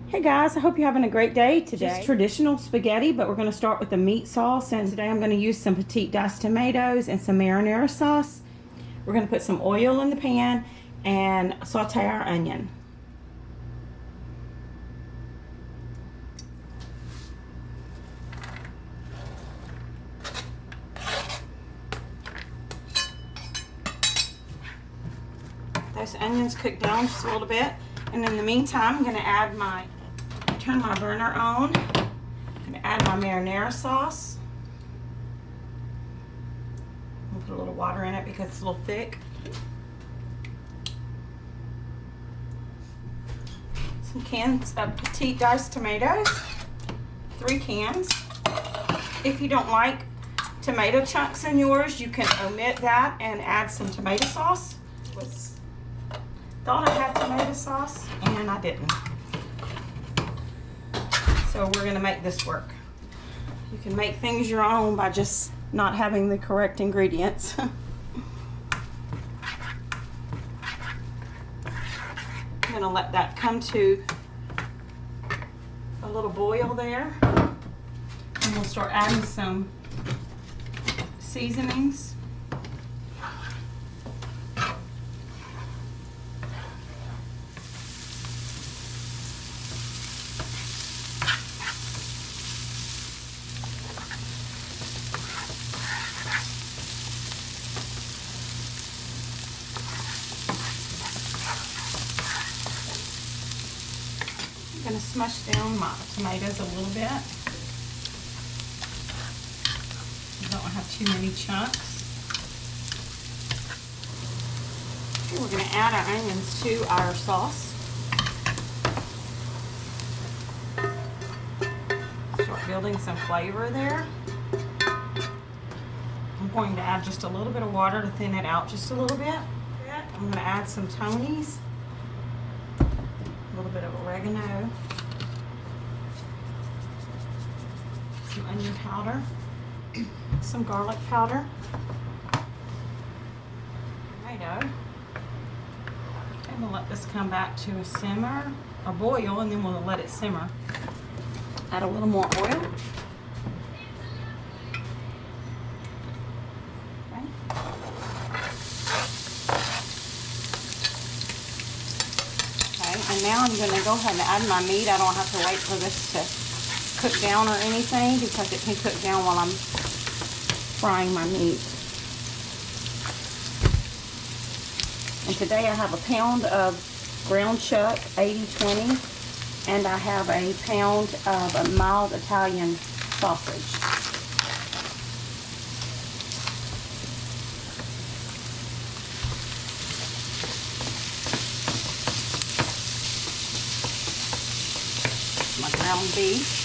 Hey guys, I hope you're having a great day today. Just traditional spaghetti, but we're going to start with the meat sauce. And today I'm going to use some petite diced tomatoes and some marinara sauce. We're going to put some oil in the pan and saute our onion. Those onions cook down just a little bit. And in the meantime, I'm going to turn my burner on. I'm going to add my marinara sauce. I'm going to put a little water in it because it's a little thick. Some cans of petite diced tomatoes, 3 cans. If you don't like tomato chunks in yours, you can omit that and add some tomato sauce. Thought I had tomato sauce and I didn't. So we're going to make this work. You can make things your own by just not having the correct ingredients. I'm going to let that come to a little boil there. And we'll start adding some seasonings. I'm going to smush down my tomatoes a little bit. I don't want to have too many chunks. Okay, we're going to add our onions to our sauce. Start building some flavor there. I'm going to add just a little bit of water to thin it out just a little bit. I'm going to add some Tony's. A little bit of oregano, some onion powder, some garlic powder, tomato, and we'll let this come back to a boil, and then we'll let it simmer. Add a little more oil. And now I'm going to go ahead and add my meat. I don't have to wait for this to cook down or anything because it can cook down while I'm frying my meat. And today I have a pound of ground chuck, 80-20, and I have a pound of a mild Italian sausage. My ground beef.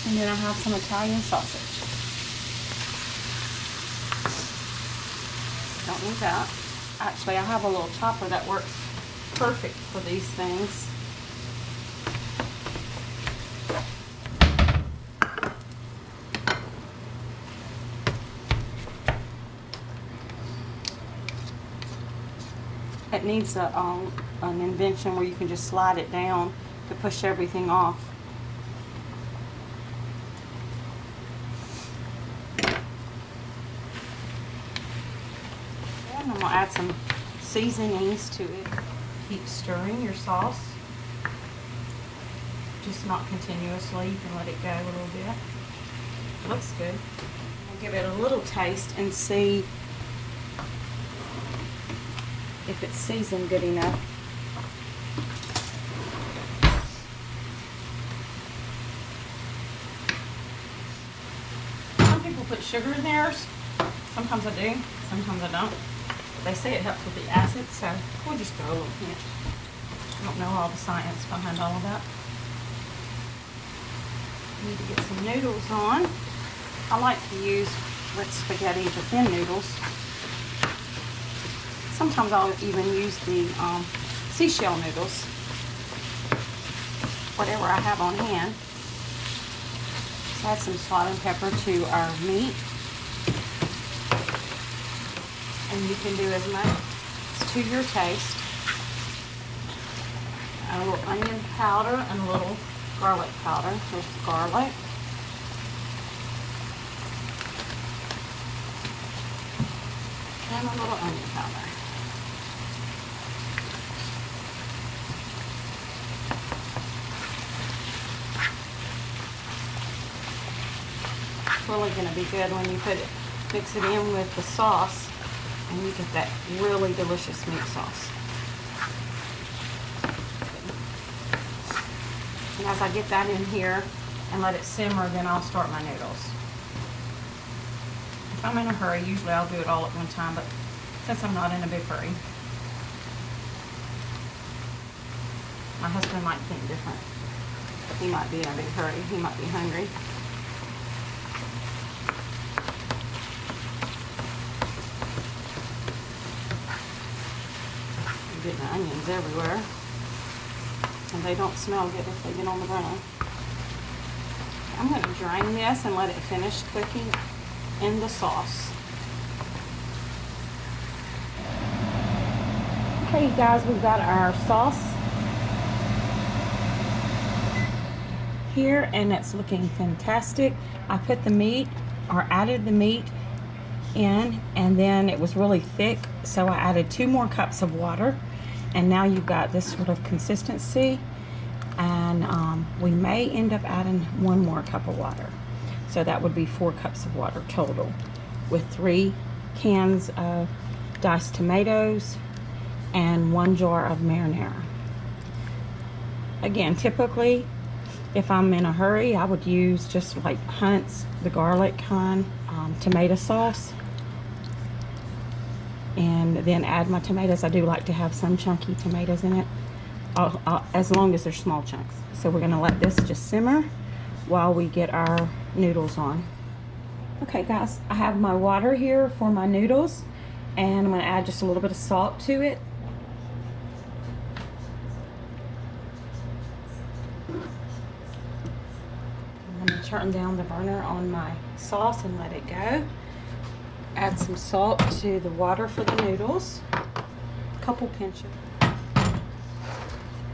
And then I have some Italian sausage. Don't need that. Actually, I have a little chopper that works perfect for these things. It needs an invention where you can just slide it down to push everything off. And I'm going to add some seasonings to it. Keep stirring your sauce. Just not continuously. You can let it go a little bit. It looks good. I'll give it a little taste and see if it's seasoned good enough. Some people put sugar in theirs. Sometimes I do, sometimes I don't. They say it helps with the acid, so we'll just throw a little hint. I don't know all the science behind all of that. Need to get some noodles on. I like to use with spaghetti the thin noodles. Sometimes I'll even use the seashell noodles, whatever I have on hand. Let's add some salt and pepper to our meat. and you can do as much to your taste. A little onion powder and a little garlic powder. Here's the garlic. And a little onion powder. It's really going to be good when you mix it in with the sauce, and you get that really delicious meat sauce. And as I get that in here and let it simmer, then I'll start my noodles. If I'm in a hurry, usually I'll do it all at one time, but since I'm not in a big hurry, my husband might think different. He might be in a big hurry. He might be hungry. I'm getting the onions everywhere. And they don't smell good if they get on the burner. I'm going to drain this and let it finish cooking in the sauce. Okay, guys, we've got our sauce here, and it's looking fantastic. I put the meat, or added the meat in, and then it was really thick, so I added 2 more cups of water. And now you've got this sort of consistency, and we may end up adding 1 more cup of water. So that would be 4 cups of water total, with 3 cans of diced tomatoes and 1 jar of marinara. Again, typically, if I'm in a hurry, I would use just like Hunt's, the garlic kind, tomato sauce, and then add my tomatoes. I do like to have some chunky tomatoes in it, as long as they're small chunks. So we're gonna let this just simmer while we get our noodles on. Okay, guys, I have my water here for my noodles, and I'm gonna add just a little bit of salt to it. I'm gonna turn down the burner on my sauce and let it go. Add some salt to the water for the noodles, a couple pinches.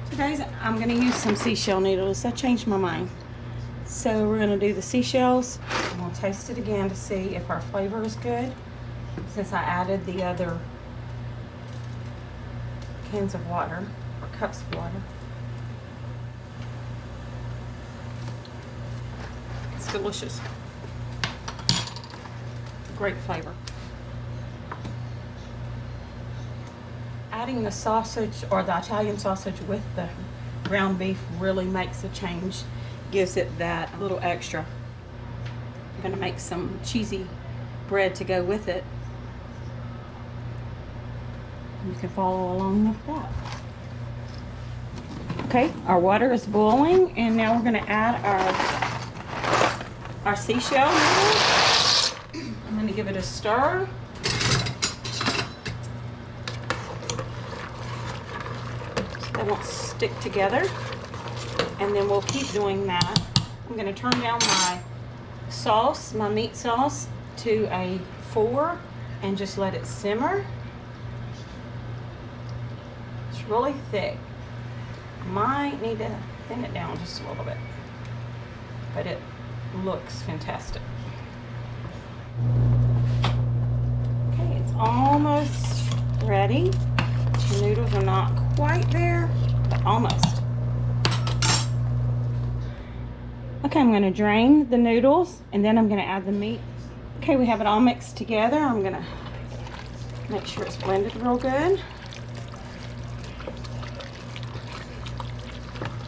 Today I'm going to use some seashell noodles. I changed my mind. So we're going to do the seashells, and we'll taste it again to see if our flavor is good, since I added the other cans of water, or cups of water. It's delicious. Great flavor. Adding the sausage, or the Italian sausage, with the ground beef really makes a change, gives it that little extra. I'm going to make some cheesy bread to go with it. You can follow along with that. Okay, our water is boiling, and now we're going to add our seashell noodles. I'm going to give it a stir. So they won't stick together. And then we'll keep doing that. I'm going to turn down my sauce, my meat sauce, to a 4 and just let it simmer. It's really thick. Might need to thin it down just a little bit. But it looks fantastic. Okay, it's almost ready. The noodles are not quite there, but almost. Okay, I'm going to drain the noodles, and then I'm going to add the meat. Okay, we have it all mixed together. I'm going to make sure it's blended real good.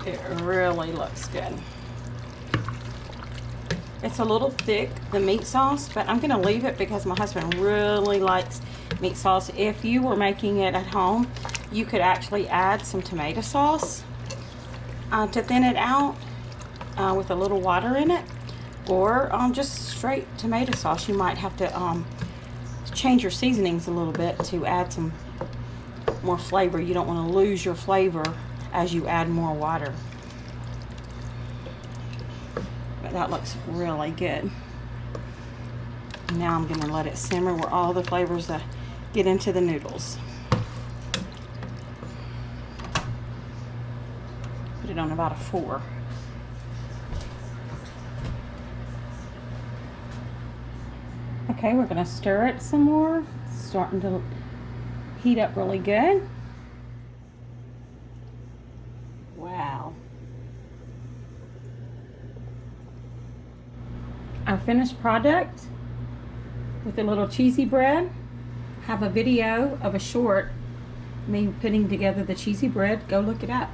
It really looks good. It's a little thick, the meat sauce, but I'm going to leave it because my husband really likes meat sauce. If you were making it at home, you could actually add some tomato sauce to thin it out with a little water in it, or just straight tomato sauce. You might have to change your seasonings a little bit to add some more flavor. You don't want to lose your flavor as you add more water. But that looks really good. Now I'm going to let it simmer where all the flavors, the get into the noodles. Put it on about a 4. Okay, we're going to stir it some more. It's starting to heat up really good. Wow. Our finished product with a little cheesy bread. I have a video of a short me putting together the cheesy bread. Go look it up.